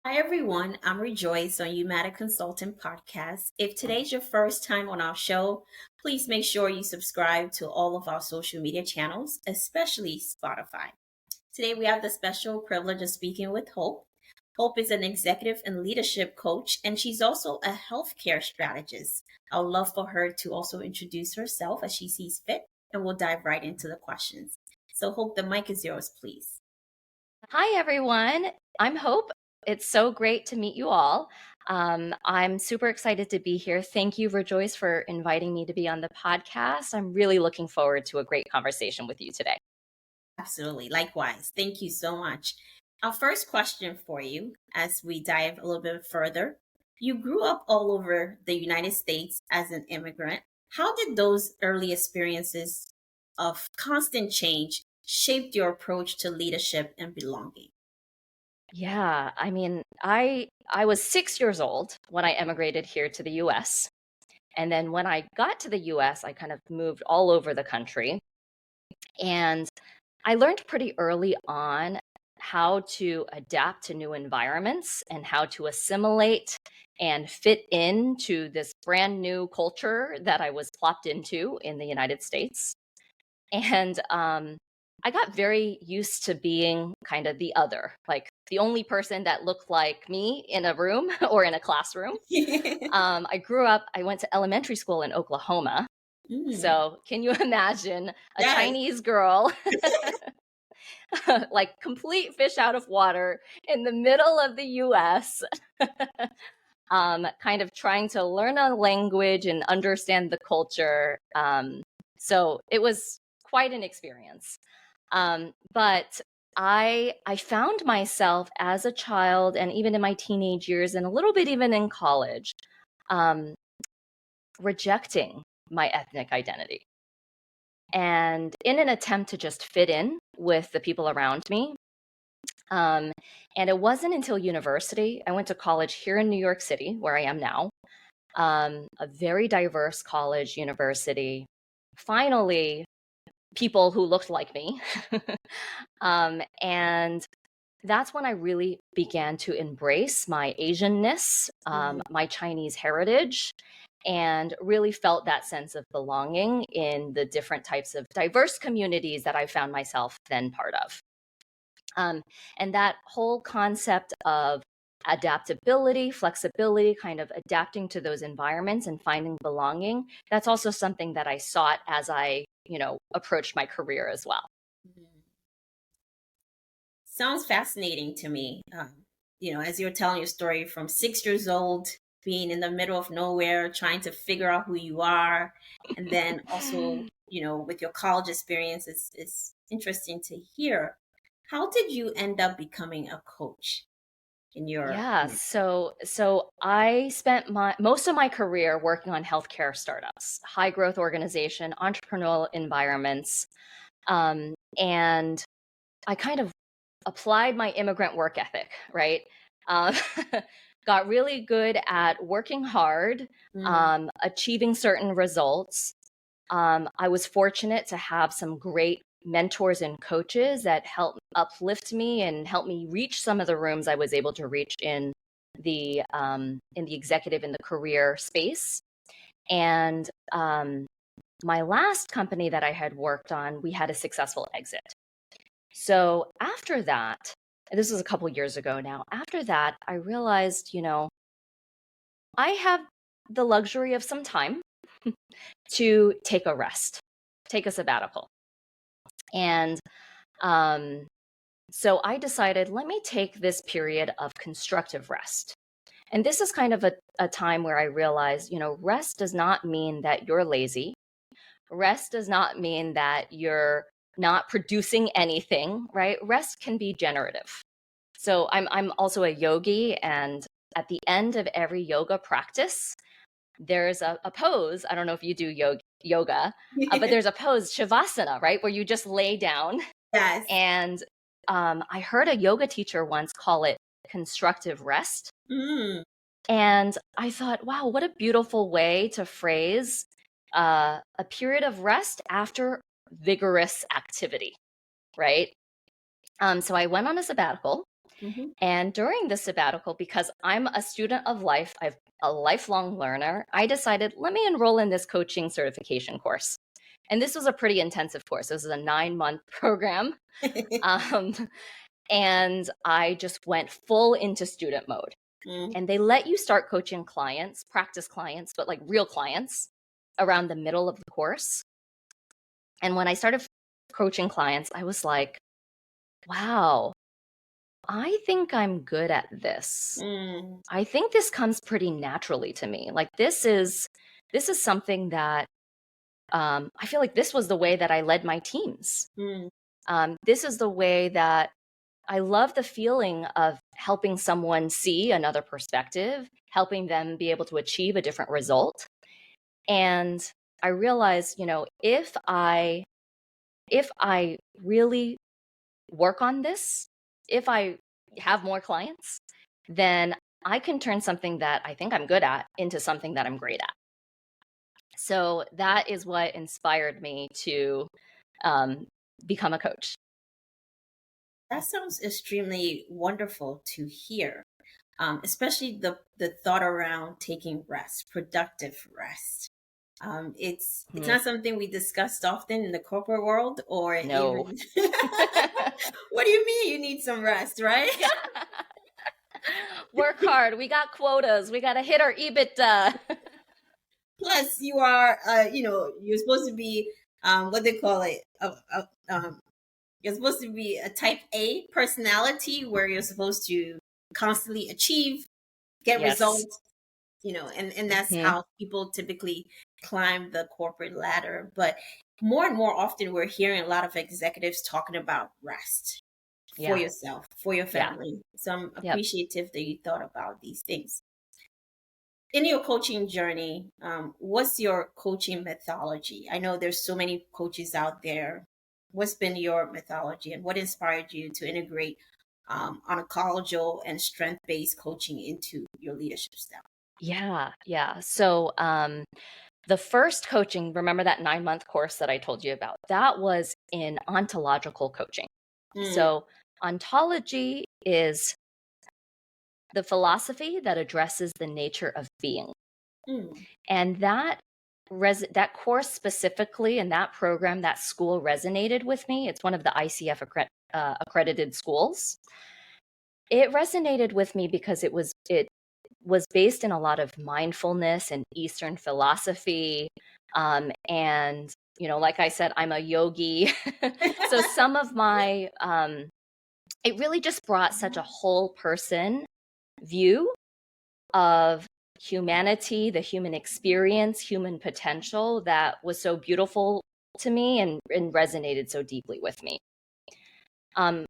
Hi, everyone. I'm Rejoice on Umatta Consultant Podcast. If today's your first time on our show, please make sure you subscribe to all of our social media channels, especially Spotify. Today, we have the special privilege of speaking with Hope. Hope is an executive and leadership coach, and she's also a healthcare strategist. I would love for her to also introduce herself as she sees fit, and we'll dive right into the questions. So, Hope, the mic is yours, please. Hi, everyone. I'm Hope. It's so great to meet you all. I'm super excited to be here. Thank you, Rejoice, for inviting me to be on the podcast. I'm really looking forward to a great conversation with you today. Absolutely. Likewise. Thank you so much. Our first question for you, as we dive a little bit further, you grew up all over the United States as an immigrant. How did those early experiences of constant change shape your approach to leadership and belonging? Yeah, I was 6 years old when I emigrated here to the US. And then when I got to the US, I kind of moved all over the country. And I learned pretty early on how to adapt to new environments and how to assimilate and fit into this brand new culture that I was plopped into in the United States. And I got very used to being kind of the other, like the only person that looked like me in a room or in a classroom. I went to elementary school in Oklahoma. Mm, So, can you imagine a yes. Chinese girl like complete fish out of water in the middle of the US, kind of trying to learn a language and understand the culture. So it was quite an experience. But I found myself as a child and even in my teenage years and a little bit even in college, um, rejecting my ethnic identity. And in an attempt to just fit in with the people around me, Um, and it wasn't until university, I went to college here in New York City, where I am now, a very diverse college, university. Finally, people who looked like me. And that's when I really began to embrace my Asianness, Mhm. my Chinese heritage, and really felt that sense of belonging in the different types of diverse communities that I found myself then part of. Um, and that whole concept of adaptability, flexibility, kind of adapting to those environments and finding belonging, that's also something that I sought as I, approached my career as well. Mhm. Sounds fascinating to me. As you're telling your story from 6 years old, being in the middle of nowhere, trying to figure out who you are, and then also, with your college experience, it's interesting to hear. How did you end up becoming a coach in your? Yeah, so I spent my most of my career working on healthcare startups, high growth organization, entrepreneurial environments, and I kind of applied my immigrant work ethic, right? Um, got really good at working hard, Mhm. achieving certain results. I was fortunate to have some great mentors and coaches that helped uplift me and help me reach some of the rooms I was able to reach in the executive in the career space. And my last company that I had worked on, we had a successful exit. So after that, and this was a couple years ago now, after that, I realized, I have the luxury of some time to take a rest, take a sabbatical. And um, so I decided, let me take this period of constructive rest. And this is kind of a time where I realized, rest does not mean that you're lazy. Rest does not mean that you're not producing anything, right? Rest can be generative. So I'm also a yogi, and at the end of every yoga practice, there's a pose. I don't know if you do yoga, but there's a pose, shavasana, right, where you just lay down. Yes. And I heard a yoga teacher once call it constructive rest. Mm. And I thought, wow, what a beautiful way to phrase a period of rest after vigorous activity, right? So I went on a sabbatical, Hmm. And during the sabbatical, because I'm a student of life, I'm a lifelong learner, I decided, let me enroll in this coaching certification course. And this was a pretty intensive course. This was a 9-month program. Um, and I just went full into student mode. Mm, And they let you start coaching clients, practice clients, but like real clients around the middle of the course. And when I started coaching clients, I was like, wow, I think I'm good at this. mm, I think this comes pretty naturally to me. Like this is something that I feel like this was the way that I led my teams. mm. This is the way that I love the feeling of helping someone see another perspective, helping them be able to achieve a different result. And I realized, if I really work on this, if I have more clients, then I can turn something that I think I'm good at into something that I'm great at. So that is what inspired me to um, become a coach. That sounds extremely wonderful to hear, especially the thought around taking rest, productive rest. It's Hmm. not something we discussed often in the corporate world, or No. even. What do you mean you need some rest, right? Work hard. We got quotas. We got to hit our EBITDA. Plus, you're supposed to be, what they call it, you're supposed to be a type A personality where you're supposed to constantly achieve, get Yes. results, and that's Hmm. how people typically climb the corporate ladder. But more and more often, we're hearing a lot of executives talking about rest for Yeah. yourself, for your Yeah. family. So I'm Yep. appreciative that you thought about these things. In your coaching journey, what's your coaching methodology? I know there's so many coaches out there. What's been your methodology, and what inspired you to integrate oncological and strength-based coaching into your leadership style? Yeah. Yeah. So, the first coaching, remember that 9-month course that I told you about? That was in ontological coaching. Mm, So, ontology is the philosophy that addresses the nature of being. mm, And that course specifically and that program, that school resonated with me. It's one of the ICF accredited schools. It resonated with me because it was based in a lot of mindfulness and Eastern philosophy. And, like I said, I'm a yogi. So some of it really just brought such a whole person view of humanity, the human experience, human potential that was so beautiful to me and resonated so deeply with me. Um,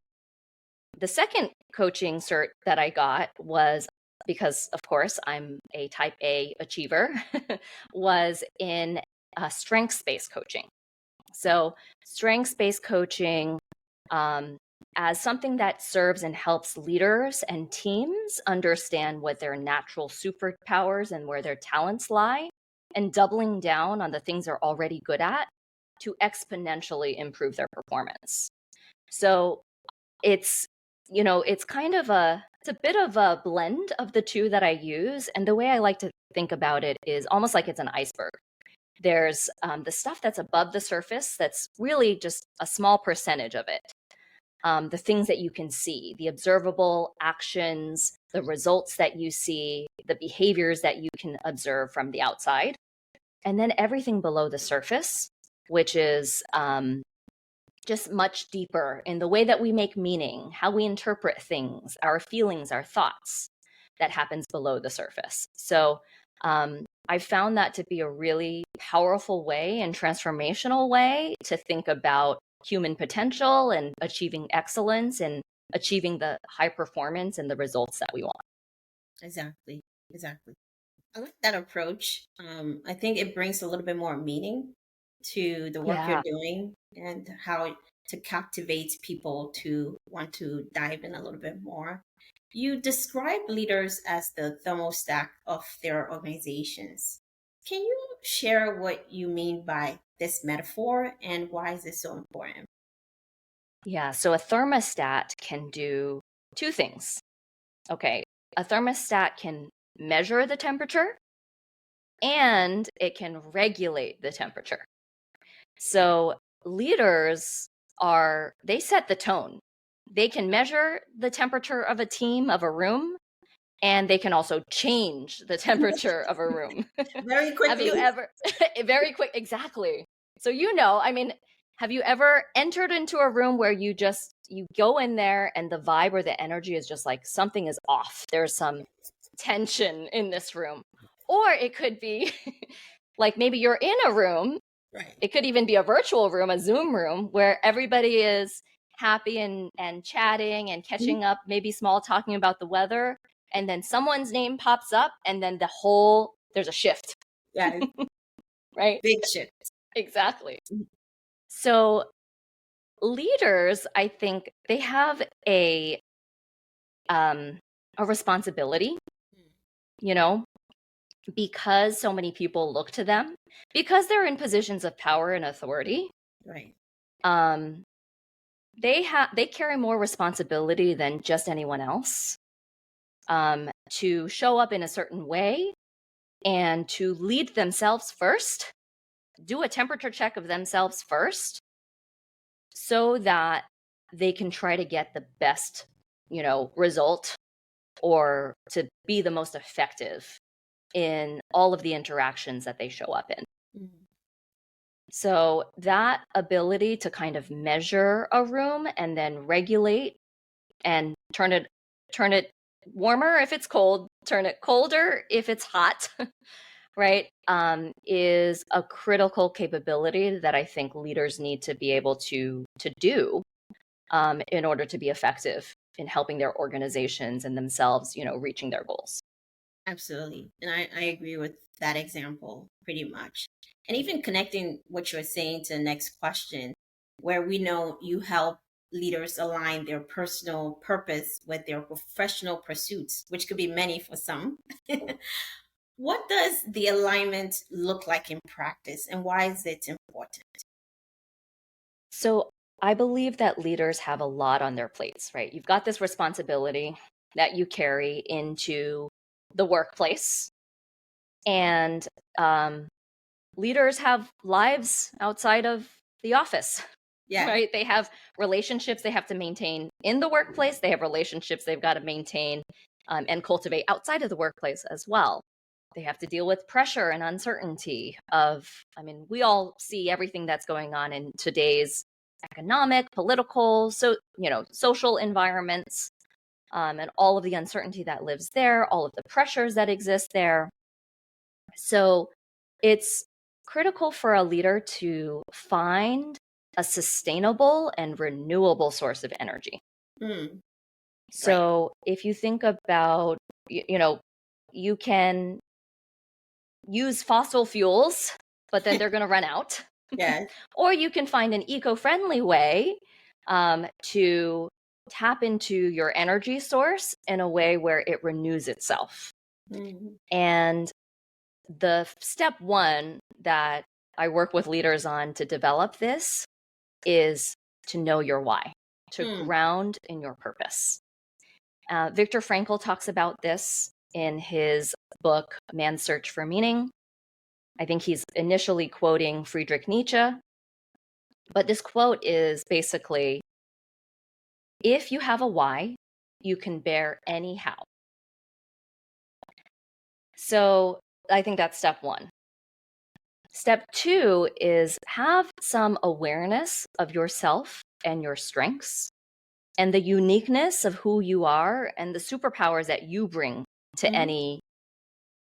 the second coaching cert that I got was because, of course, I'm a type A achiever, was in strengths based coaching. So, strengths based coaching, um, as something that serves and helps leaders and teams understand what their natural superpowers and where their talents lie, and doubling down on the things they're already good at to exponentially improve their performance. So, it's it's kind of it's a bit of a blend of the two that I use, and the way I like to think about it is almost like it's an iceberg. There's the stuff that's above the surface that's really just a small percentage of it. The things that you can see, the observable actions, the results that you see, the behaviors that you can observe from the outside, and then everything below the surface, which is just much deeper in the way that we make meaning, how we interpret things, our feelings, our thoughts, that happens below the surface. So I found that to be a really powerful way and transformational way to think about human potential and achieving excellence and achieving the high performance and the results that we want. exactly, exactly. I like that approach. I think it brings a little bit more meaning to the work you're Yeah. doing, and how to captivate people to want to dive in a little bit more. You describe leaders as the thermostat of their organizations. Can you share what you mean by this metaphor, and why is it so important? Yeah. So a thermostat can do two things. Okay, a thermostat can measure the temperature and it can regulate the temperature. So leaders they set the tone. They can measure the temperature of a team, of a room, and they can also change the temperature of a room. Very Have you quickly. ever, very quick, exactly. So, I mean, have you ever entered into a room where you go in there and the vibe or the energy is just like something is off? There's some tension in this room. Or it could be like maybe you're in a room. Right. It could even be a virtual room, a Zoom room, where everybody is happy and chatting and catching up, maybe small talking about the weather. And then someone's name pops up and then there's a shift. Yeah. Right? Big shift. Exactly. So leaders, I think they have a responsibility, because so many people look to them, because they're in positions of power and authority. Right. They carry more responsibility than just anyone else, to show up in a certain way and to lead themselves first, do a temperature check of themselves first, so that they can try to get the best, result, or to be the most effective in all of the interactions that they show up in. Mm-hmm. So that ability to kind of measure a room and then regulate and turn it warmer if it's cold, turn it colder if it's hot, right, is a critical capability that I think leaders need to be able to do, in order to be effective in helping their organizations and themselves, reaching their goals. Absolutely. And I agree with that example pretty much. And even connecting what you're saying to the next question, where we know you help leaders align their personal purpose with their professional pursuits, which could be many for some. What does the alignment look like in practice, and why is it important? So I believe that leaders have a lot on their plates, right? You've got this responsibility that you carry into the workplace, and leaders have lives outside of the office. Yeah. Right? They have relationships they have to maintain in the workplace. They have relationships they've got to maintain, and cultivate outside of the workplace as well. They have to deal with pressure and uncertainty we all see everything that's going on in today's economic, political, social environments, and all of the uncertainty that lives there, all of the pressures that exist there. So it's critical for a leader to find a sustainable and renewable source of energy. Mm. So if you think about, you can use fossil fuels, but then they're going to run out. Yeah. Or you can find an eco-friendly way, to tap into your energy source in a way where it renews itself. Mm. And the step one that I work with leaders on to develop this is to know your why, to ground in your purpose. Viktor Frankl talks about this in his book, Man's Search for Meaning. I think he's initially quoting Friedrich Nietzsche. But this quote is basically, if you have a why, you can bear any how. So I think that's step one. Step two is have some awareness of yourself and your strengths and the uniqueness of who you are and the superpowers that you bring to any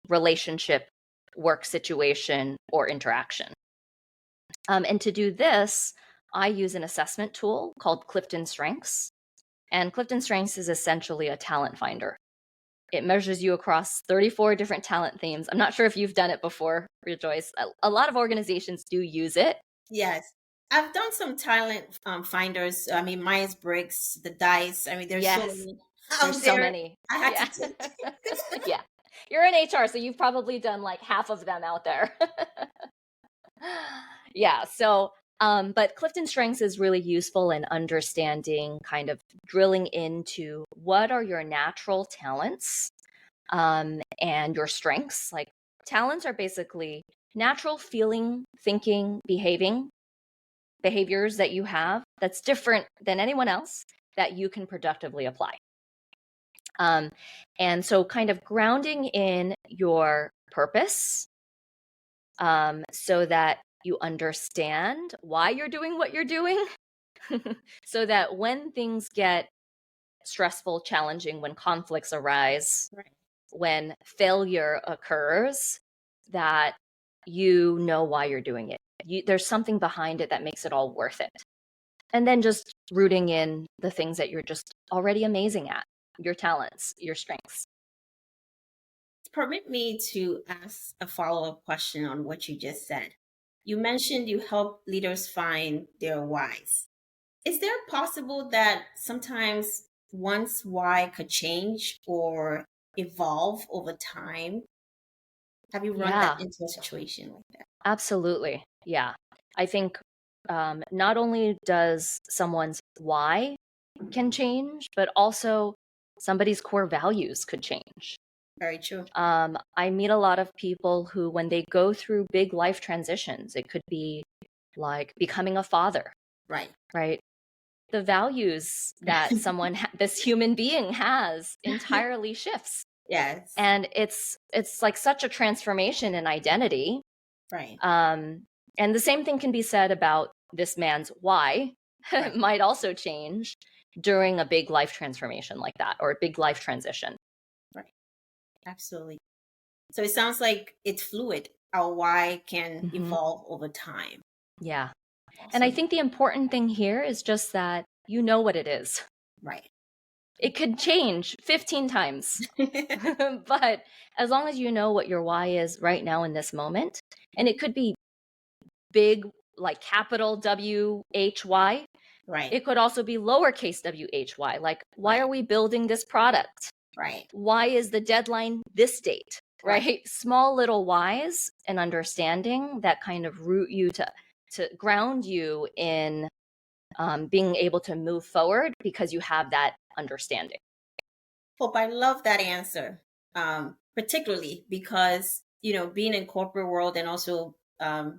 relationship, work situation, or interaction. And to do this, I use an assessment tool called Clifton Strengths. And Clifton Strengths is essentially a talent finder. It measures you across 34 different talent themes. I'm not sure if you've done it before, Rejoice. A lot of organizations do use it. Yes. I've done some talent finders. Myers-Briggs, the dice. There's so many out There's so there. many. I had to take. Yeah. You're in HR, so you've probably done like half of them out there. Yeah. So But Clifton Strengths is really useful in understanding, kind of drilling into what are your natural talents and your strengths. Like talents are basically natural feeling, thinking, behaviors that you have that's different than anyone else that you can productively apply. And so kind of grounding in your purpose so that you understand why you're doing what you're doing so that when things get stressful, challenging, when conflicts arise, Right. when failure occurs, that you know why you're doing it. There's something behind it that makes it all worth it. And then just rooting in the things that you're just already amazing at, your talents, your strengths. Permit me to ask a follow-up question on what you just said. You mentioned you help leaders find their whys. Is there possible that sometimes one's why could change or evolve over time? Have you run that Yeah, into a situation like that? absolutely. Yeah. I think not only does someone's why can change, but also somebody's core values could change. Very true. I meet a lot of people who, when they go through big life transitions, it could be like becoming a father, Right. right? The values that this human being has entirely shifts. Yes. And it's like such a transformation in identity. Right. And the same thing can be said about this man's why Right. might also change during a big life transformation like that, or a big life transition. Right. Absolutely. So it sounds like it's fluid. Our why can Hmm. evolve over time. Yeah. And I Awesome. think the important thing here is just that you know what it is. Right. It could change 15 times, but as long as you know what your why is right now in this moment, and it could be big, like capital WHY. Right. It could also be lowercase WHY, like, why are Right. we building this product? Right. Why is the deadline this date? Right. Right? Small little whys and understanding that kind of root you to ground you in being able to move forward because you have that understanding. Hope, I love that answer, particularly because being in corporate world and also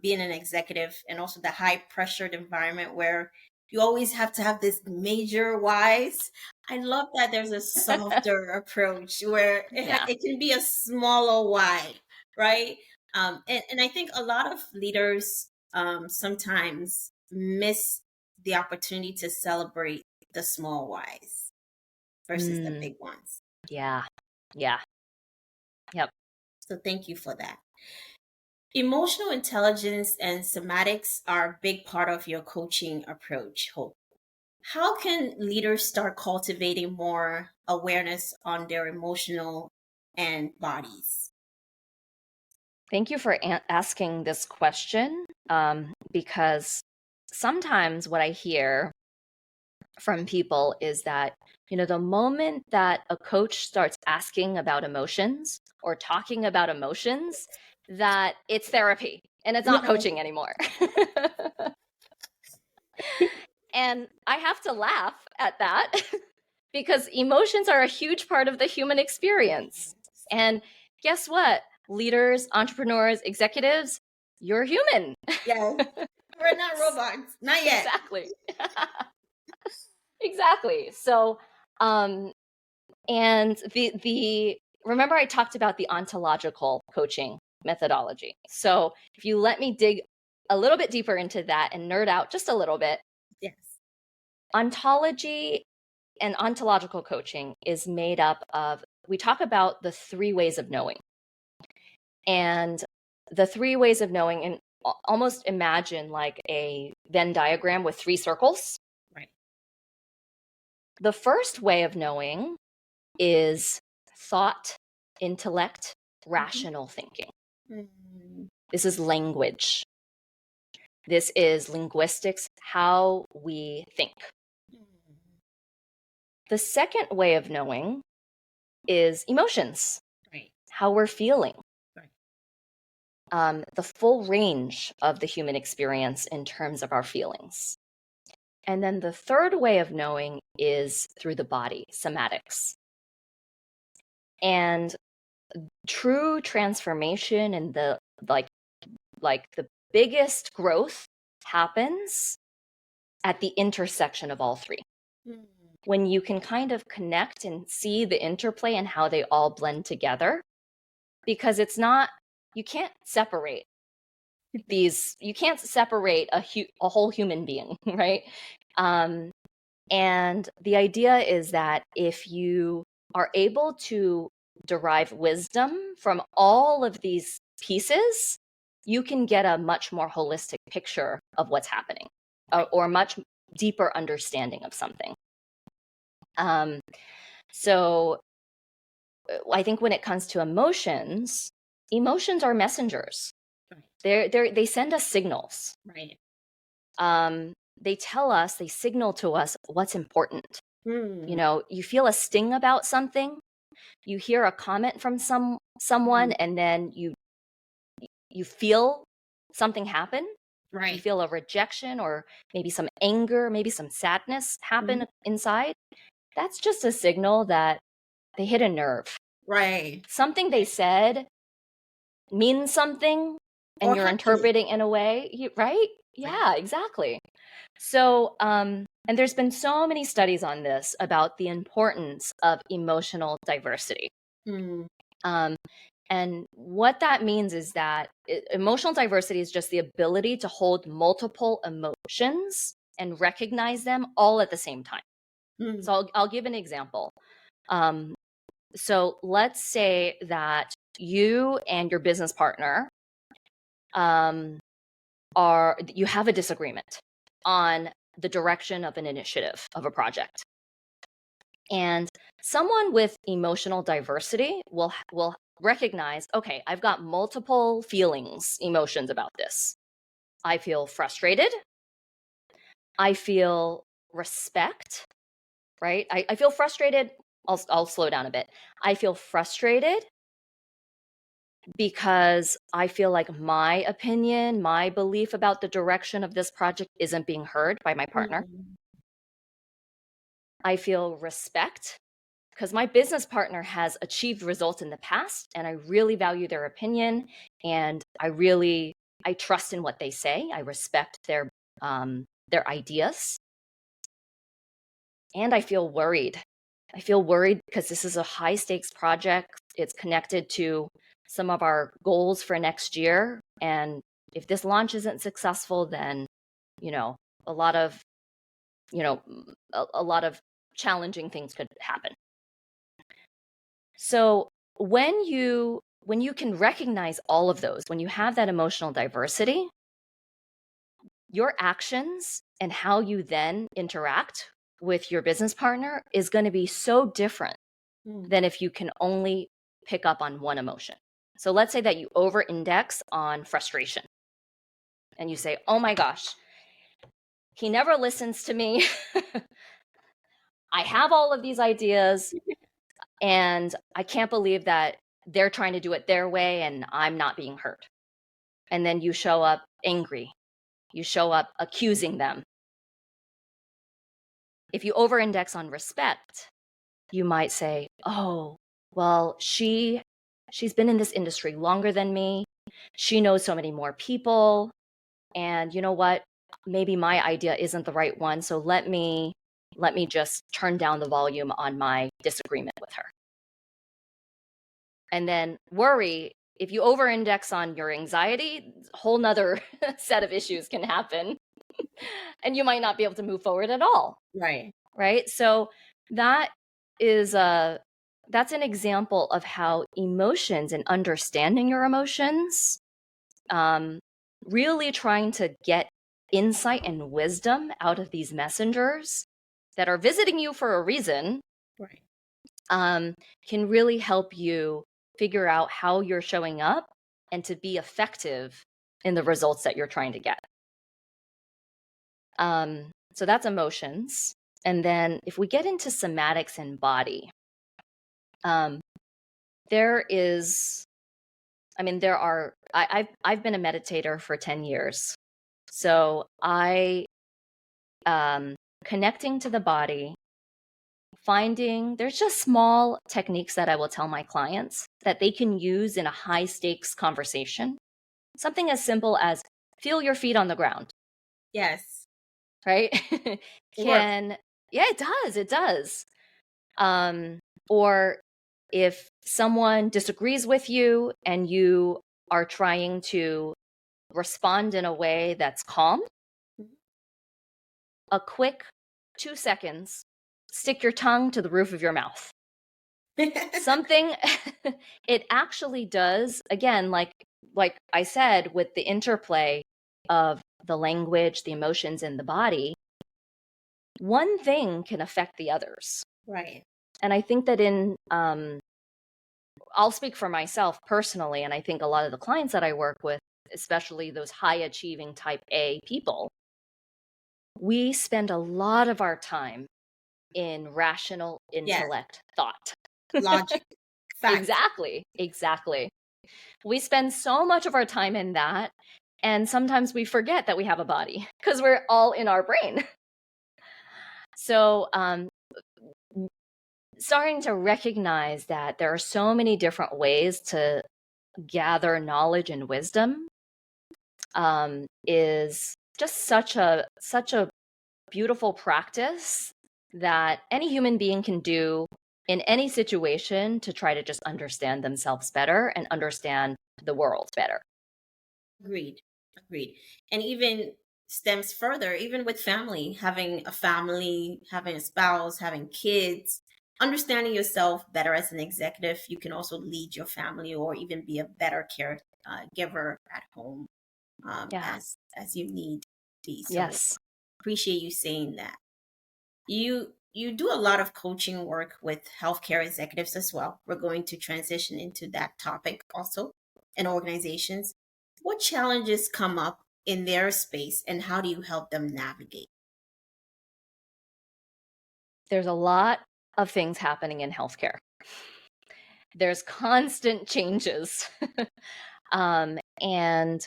being an executive and also the high pressured environment where you always have to have this major whys. I love that there's a softer approach where Yeah. it can be a smaller why, right? And I think a lot of leaders sometimes miss the opportunity to celebrate the small whys versus the Mm, big ones. yeah. Yeah. Yep. So thank you for that. Emotional intelligence and somatics are a big part of your coaching approach, Hope. How can leaders start cultivating more awareness on their emotional and bodies? Thank you for asking this question because sometimes what I hear from people is that, the moment that a coach starts asking about emotions or talking about emotions, that it's therapy and it's not No. coaching anymore. And I have to laugh at that because emotions are a huge part of the human experience. And guess what? Leaders, entrepreneurs, executives, you're human. Yes. We're not robots. Not yet. Exactly. Exactly. So, um, and the remember I talked about the ontological coaching methodology. So if you let me dig a little bit deeper into that and nerd out just a little bit, Yes. ontology and ontological coaching is made up of, we talk about the three ways of knowing. And the three ways of knowing, and almost imagine like a Venn diagram with three circles. Right. The first way of knowing is thought, intellect, rational thinking. Mhm. This is language. This is linguistics, how we think. Mhm. The second way of knowing is emotions, Right. how we're feeling. Right. the full range of the human experience in terms of our feelings. And then the third way of knowing is through the body, somatics. And true transformation and the the biggest growth happens at the intersection of all three. When you can kind of connect and see the interplay and how they all blend together, because it's not, you can't separate a whole human being, right? And the idea is that if you are able to derive wisdom from all of these pieces, you can get a much more holistic picture of what's happening, or much deeper understanding of something. So I think when it comes to emotions are messengers. They send us signals. Right. They signal to us what's important. You feel a sting about something, you hear a comment from someone, and then you feel something happen. Right. You feel a rejection, or maybe some anger, maybe some sadness happen inside. That's just a signal that they hit a nerve. Right. Something they said means something, and you're interpreting in a way, right? Yeah, exactly. So, and there's been so many studies on this about the importance of emotional diversity. And what that means is that emotional diversity is just the ability to hold multiple emotions and recognize them all at the same time. So I'll give an example. So let's say that you and your business partner you have a disagreement on the direction of an initiative, of a project. And someone with emotional diversity will recognize, okay, I've got multiple emotions about this. I feel frustrated. I feel respect, right? I feel frustrated. I'll slow down a bit. I feel frustrated because I feel like my opinion, my belief about the direction of this project isn't being heard by my partner. I feel respect because my business partner has achieved results in the past, and I really value their opinion, and I trust in what they say. I respect their ideas. And I feel worried. I feel worried because this is a high stakes project. It's connected to some of our goals for next year. And if this launch isn't successful, then, a lot of challenging things could happen. So when you can recognize all of those, when you have that emotional diversity, your actions and how you then interact with your business partner is going to be so different than if you can only pick up on one emotion. So let's say that you over-index on frustration and you say, oh my gosh, he never listens to me. I have all of these ideas and I can't believe that they're trying to do it their way and I'm not being heard. And then you show up angry. You show up accusing them. If you over-index on respect, you might say, oh, well, she's been in this industry longer than me. She knows so many more people. And you know what? Maybe my idea isn't the right one. So let me just turn down the volume on my disagreement with her. And then worry, if you over-index on your anxiety, a whole nother set of issues can happen. And you might not be able to move forward at all. Right. So that's an example of how emotions and understanding your emotions, really trying to get insight and wisdom out of these messengers that are visiting you for a reason, can really help you figure out how you're showing up and to be effective in the results that you're trying to get. So that's emotions. And then if we get into somatics and body, there is I mean, I've been a meditator for 10 years. So connecting to the body, there's just small techniques that I will tell my clients that they can use in a high stakes conversation. Something as simple as feel your feet on the ground, Yes, right? it works. Yeah, it does. Um, or if someone disagrees with you and you are trying to respond in a way that's calm, a quick 2 seconds, stick your tongue to the roof of your mouth. Something it actually does, again, like I said, with the interplay of the language, the emotions in the body, one thing can affect the others. Right. And I think that I'll speak for myself personally, and I think a lot of the clients that I work with, especially those high achieving type A people, we spend a lot of our time in rational Yes. intellect thought. Logic. Facts. Exactly. Exactly. We spend so much of our time in that. And sometimes we forget that we have a body because we're all in our brain. So, starting to recognize that there are so many different ways to gather knowledge and wisdom is just such a beautiful practice that any human being can do in any situation to try to just understand themselves better and understand the world better. Agreed. Agreed. And even stems further, even with family, having a spouse, having kids, understanding yourself better as an executive, you can also lead your family or even be a better care giver at home, Yeah. as you need be. So Yes. appreciate you saying that. You do a lot of coaching work with healthcare executives as well. We're going to transition into that topic also in organizations. What challenges come up in their space and how do you help them navigate? There's a lot of things happening in healthcare. There's constant changes. And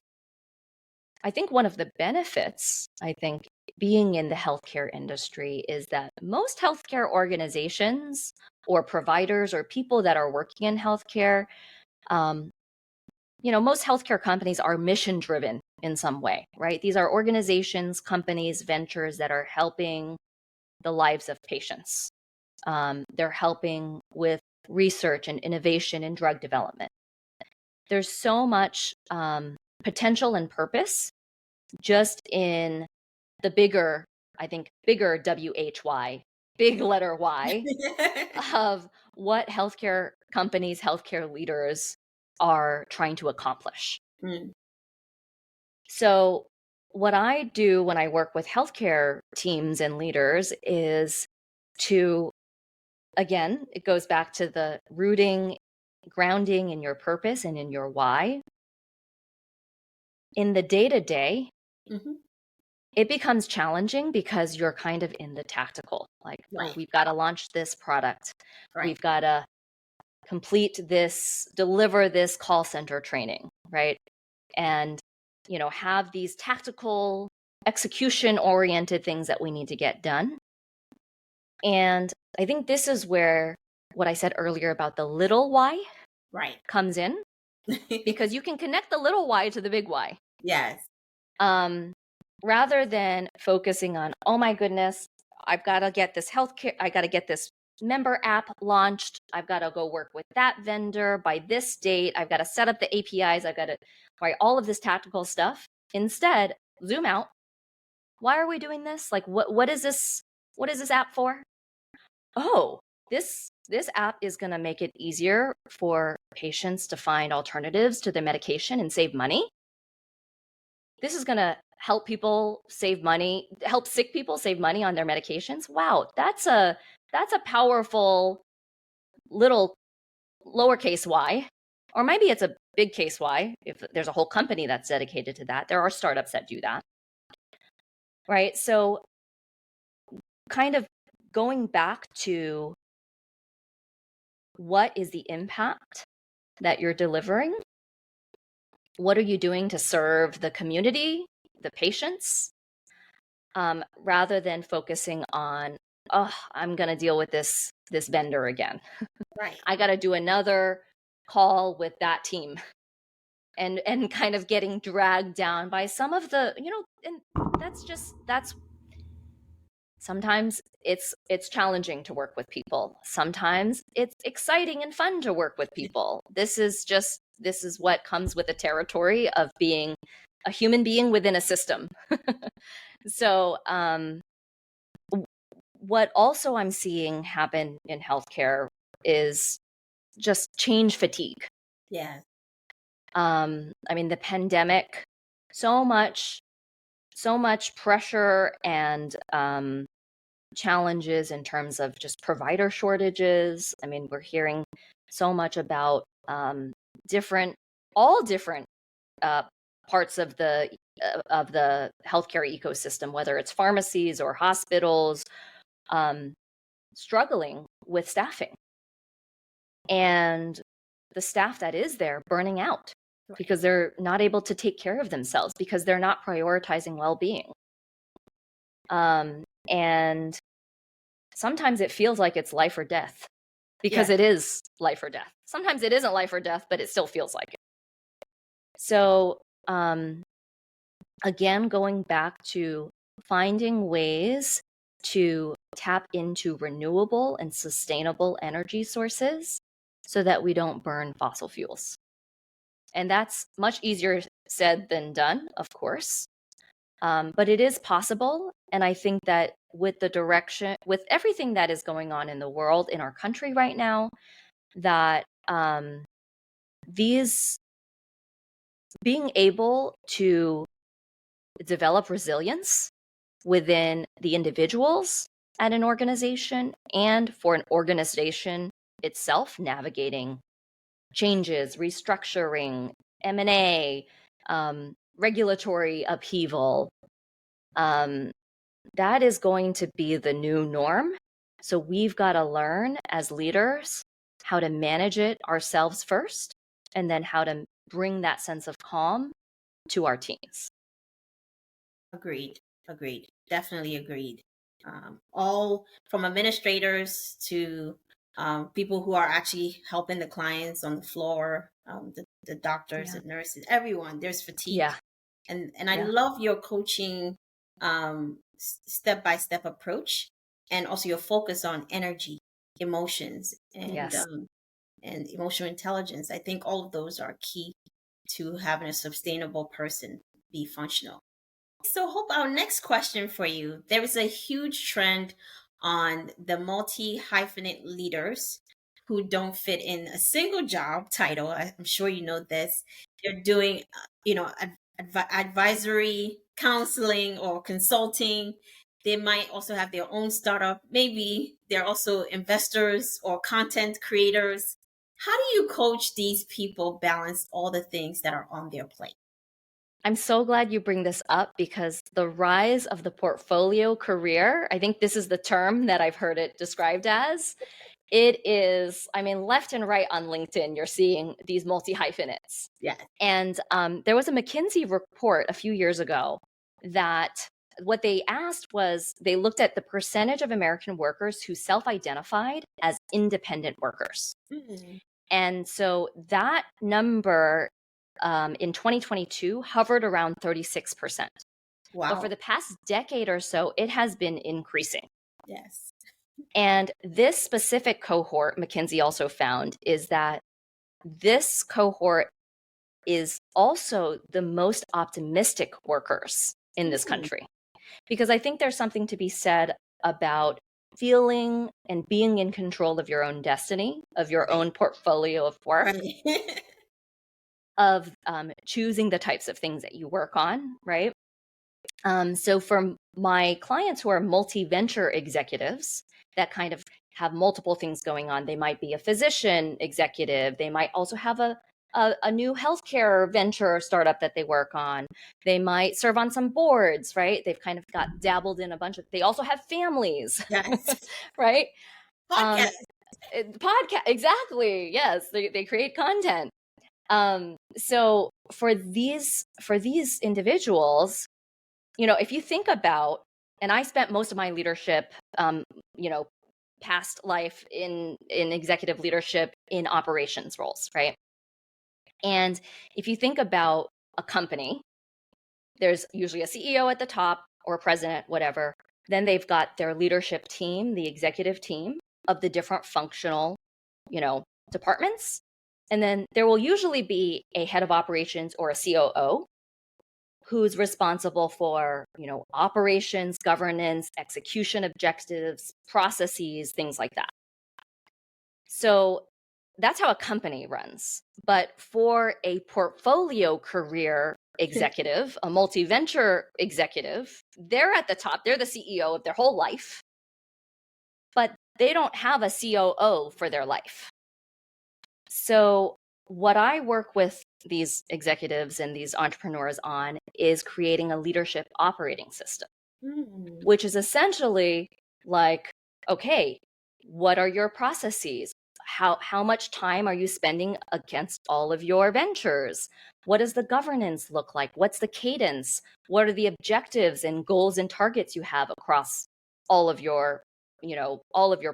I think one of the benefits, I think, being in the healthcare industry is that most healthcare organizations or providers or people that are working in healthcare, um, most healthcare companies are mission driven in some way, right? These are organizations, companies, ventures that are helping the lives of patients. They're helping with research and innovation and drug development. There's so much potential and purpose just in the bigger, I think, bigger WHY, big letter Y, of what healthcare companies, healthcare leaders are trying to accomplish. Mm, So, what I do when I work with healthcare teams and leaders is to, again, it goes back to the grounding in your purpose and in your why. In the day to day, mhm. it becomes challenging because you're kind of in the tactical. Like, oh, Right, we've got to launch this product. right. We've got to deliver this call center training, right? And, have these tactical, execution oriented things that we need to get done. And I think this is where what I said earlier about the little why Right. comes in, because you can connect the little why to the big why. Yes. Um, rather than focusing on, oh my goodness, I've got to get this healthcare, I got to get this member app launched. I've got to go work with that vendor by this date. I've got to set up the APIs. I've got to write all of this tactical stuff. Instead, zoom out. Why are we doing this? Like, what is this? What is this app for? Oh, this app is going to make it easier for patients to find alternatives to their medication and save money. This is going to help people save money, help sick people save money on their medications. Wow, that's a powerful little lowercase y, or maybe it's a big case y if there's a whole company that's dedicated to that. There are startups that do that. Right? So kind of going back to what is the impact that you're delivering What are you doing to serve the community, the patients, rather than focusing on, oh, I'm going to deal with this vendor again. Right. I got to do another call with that team, and kind of getting dragged down by some of the, and that's sometimes it's challenging to work with people. Sometimes it's exciting and fun to work with people. This is what comes with the territory of being a human being within a system. So, what also I'm seeing happen in healthcare is just change fatigue. Yeah. I mean, the pandemic, so much pressure and challenges in terms of just provider shortages. I mean, we're hearing so much about all different parts of the healthcare ecosystem, whether it's pharmacies or hospitals, struggling with staffing, and the staff that is there burning out because they're not able to take care of themselves because they're not prioritizing well-being. And sometimes it feels like it's life or death because it is life or death. Sometimes it isn't life or death, but it still feels like it. So, again, going back to finding ways to tap into renewable and sustainable energy sources so that we don't burn fossil fuels. And that's much easier said than done, of course. But it is possible. And I think that with everything that is going on in the world, in our country right now, that being able to develop resilience within the individuals at an organization, and for an organization itself navigating changes, restructuring, M&A, regulatory upheaval, that is going to be the new norm. So we've got to learn as leaders how to manage it ourselves first, and then how to bring that sense of calm to our teams. Agreed. Definitely agreed. All from administrators to people who are actually helping the clients on the floor, the doctors, the nurses, everyone. There's fatigue. Yeah. And I love your coaching step-by-step approach, and also your focus on energy, emotions, and emotional intelligence. I think all of those are key to having a sustainable person be functional. So, Hope, our next question for you. There is a huge trend on the multi-hyphenate leaders who don't fit in a single job title. I'm sure you know this. They're doing, advisory, counseling, or consulting. They might also have their own startup. Maybe they're also investors or content creators. How do you coach these people balance all the things that are on their plate? I'm so glad you bring this up, because the rise of the portfolio career, I think this is the term that I've heard it described as. It is, I mean, left and right on LinkedIn, you're seeing these multi-hyphenates. Yeah. And there was a McKinsey report a few years ago that what they asked was, they looked at the percentage of American workers who self-identified as independent workers. Mm-hmm. And so that number in 2022 hovered around 36%. Wow. But for the past decade or so, it has been increasing. Yes. And this specific cohort, McKinsey also found, is that this cohort is also the most optimistic workers in this country. Because I think there's something to be said about feeling and being in control of your own destiny, of your own portfolio of work, of choosing the types of things that you work on, right? So for my clients who are multi-venture executives that kind of have multiple things going on, they might be a physician executive. They might also have a new healthcare venture startup that they work on. They might serve on some boards, right? They've kind of got dabbled in a bunch of, they also have families, Yes. right? Podcast. Exactly. Yes. They create content. So for these individuals, if you think about, and I spent most of my leadership, past life in executive leadership in operations roles, right? And if you think about a company, there's usually a CEO at the top or a president, whatever. Then they've got their leadership team, the executive team of the different functional, departments. And then there will usually be a head of operations or a COO who's responsible for, operations, governance, execution objectives, processes, things like that. So that's how a company runs. But for a portfolio career executive, a multi-venture executive, they're at the top. They're the CEO of their whole life, but they don't have a COO for their life. So what I work with these executives and these entrepreneurs on is creating a leadership operating system, which is essentially like, okay, what are your processes? How much time are you spending against all of your ventures? What does the governance look like? What's the cadence? What are the objectives and goals and targets you have across all of your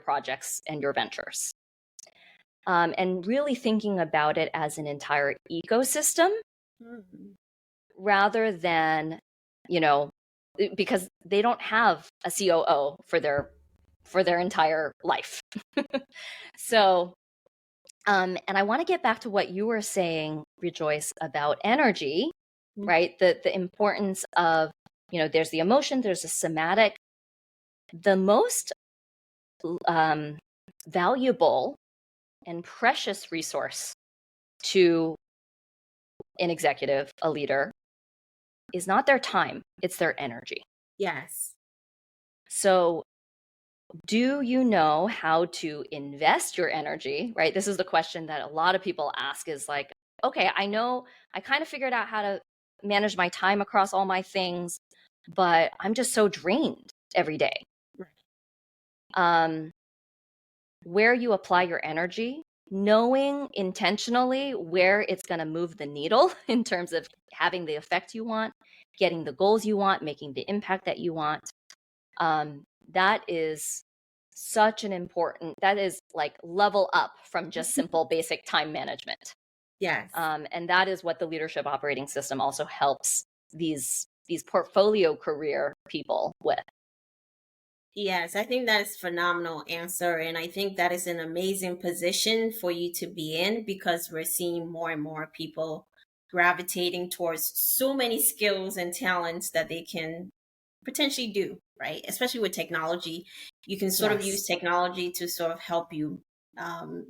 projects and your ventures? And really thinking about it as an entire ecosystem rather than, because they don't have a COO for their entire life. So, and I want to get back to what you were saying, Rejoice, about energy, right? The importance of, there's the emotion, there's the somatic. The most valuable and precious resource to an executive, a leader, is not their time, it's their energy. Yes. So do you know how to invest your energy, right? This is the question that a lot of people ask, is like, okay, I know I kind of figured out how to manage my time across all my things, but I'm just so drained every day. Right. Where you apply your energy, knowing intentionally where it's going to move the needle in terms of having the effect you want, getting the goals you want, making the impact that you want. That is such an important, that is like level up from just simple basic time management. Yes. And that is what the leadership operating system also helps these portfolio career people with. Yes, I think that is a phenomenal answer. And I think that is an amazing position for you to be in, because we're seeing more and more people gravitating towards so many skills and talents that they can potentially do, right? Especially with technology. You can sort of use technology to sort of help you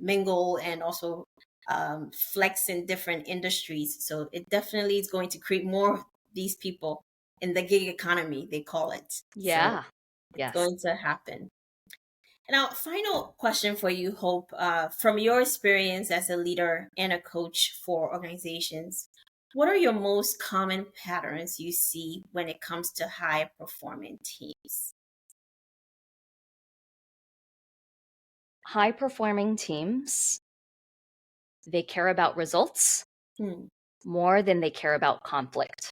mingle and also flex in different industries. So it definitely is going to create more of these people in the gig economy, they call it. Yeah. So it's going to happen. Now, final question for you, Hope. From your experience as a leader and a coach for organizations, what are your most common patterns you see when it comes to high performing teams? High performing teams, they care about results more than they care about conflict.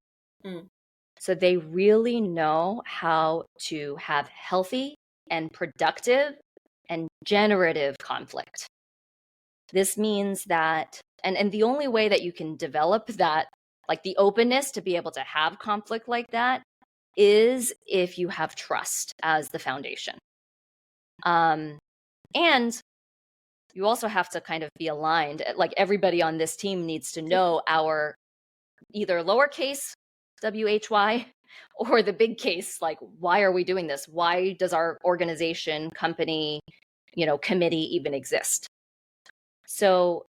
So they really know how to have healthy and productive and generative conflict. This means that, and the only way that you can develop that, like the openness to be able to have conflict like that, is if you have trust as the foundation. And you also have to kind of be aligned. Like everybody on this team needs to know our either lowercase WHY or the big case, like, why are we doing this? Why does our organization, company, committee even exist? So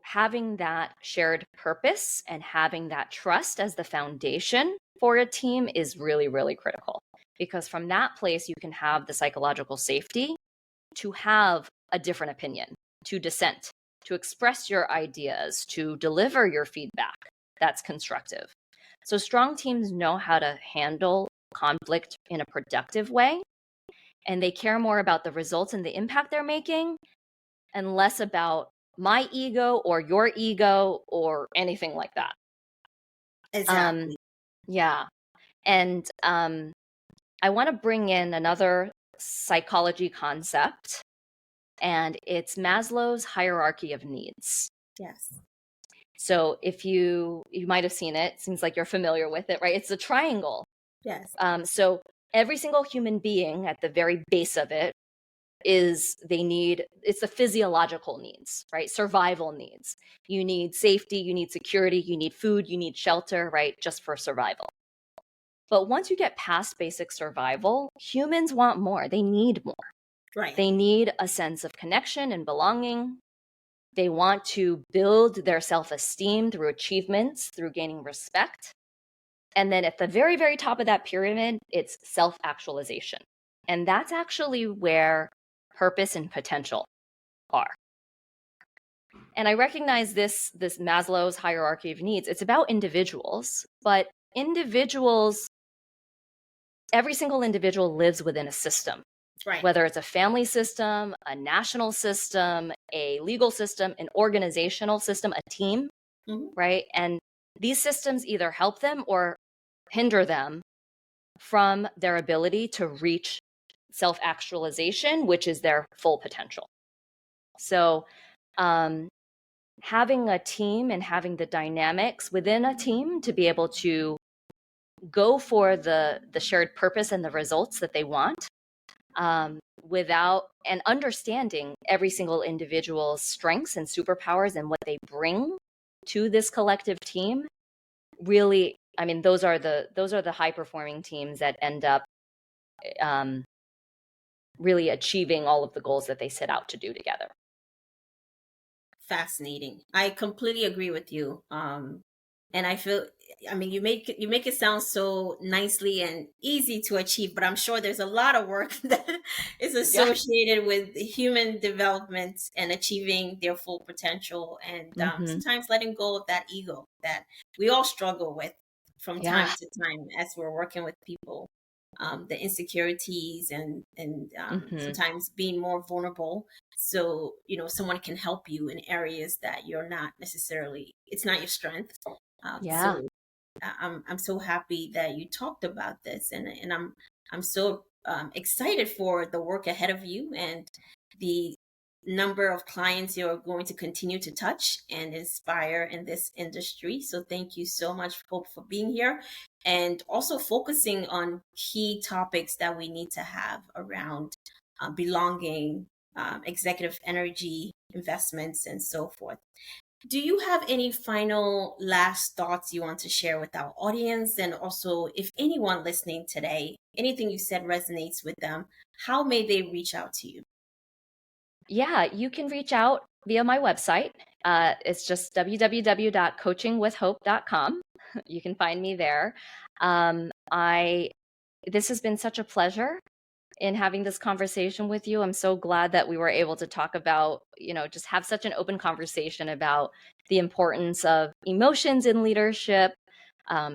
having that shared purpose and having that trust as the foundation for a team is really, really critical, because from that place, you can have the psychological safety to have a different opinion, to dissent, to express your ideas, to deliver your feedback that's constructive. So strong teams know how to handle conflict in a productive way, and they care more about the results and the impact they're making and less about my ego or your ego or anything like that. Exactly. Yeah. And I want to bring in another psychology concept, and it's Maslow's hierarchy of needs. Yes. So if you might have seen it, seems like you're familiar with it, right? It's a triangle. Yes. So every single human being at the very base of it it's the physiological needs, right? Survival needs. You need safety, you need security, you need food, you need shelter, right? Just for survival. But once you get past basic survival, humans want more. They need more. Right. They need a sense of connection and belonging. They want to build their self-esteem through achievements, through gaining respect. And then at the very, very top of that pyramid, it's self-actualization. And that's actually where purpose and potential are. And I recognize this Maslow's hierarchy of needs. It's about individuals, but every single individual lives within a system. Right. Whether it's a family system, a national system, a legal system, an organizational system, a team, right? And these systems either help them or hinder them from their ability to reach self-actualization, which is their full potential. So having a team and having the dynamics within a team to be able to go for the shared purpose and the results that they want, without and understanding every single individual's strengths and superpowers and what they bring to this collective team, really, I mean, those are the high performing teams that end up really achieving all of the goals that they set out to do together. Fascinating. I completely agree with you. And I feel, I mean, you make it sound so nicely and easy to achieve, but I'm sure there's a lot of work that is associated with human development and achieving their full potential, and sometimes letting go of that ego that we all struggle with from time to time as we're working with people. The insecurities and sometimes being more vulnerable, so someone can help you in areas that you're not necessarily, it's not your strength. So I'm so happy that you talked about this, and I'm so excited for the work ahead of you and the number of clients you're going to continue to touch and inspire in this industry. So thank you so much, Hope, for being here and also focusing on key topics that we need to have around belonging, executive energy, investments, and so forth. Do you have any final last thoughts you want to share with our audience? And also, if anyone listening today, anything you said resonates with them, how may they reach out to you? Yeah, you can reach out via my website. It's just www.coachingwithhope.com. You can find me there. This has been such a pleasure in having this conversation with you. I'm so glad that we were able to talk about, just have such an open conversation about the importance of emotions in leadership,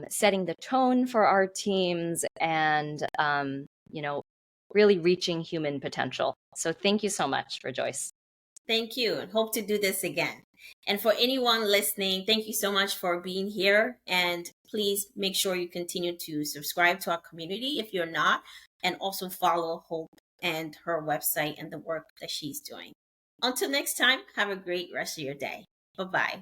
setting the tone for our teams, and, really reaching human potential. So thank you so much, Rejoice. Thank you, and hope to do this again. And for anyone listening, thank you so much for being here. And please make sure you continue to subscribe to our community if you're not, and also follow Hope and her website and the work that she's doing. Until next time, have a great rest of your day. Bye-bye.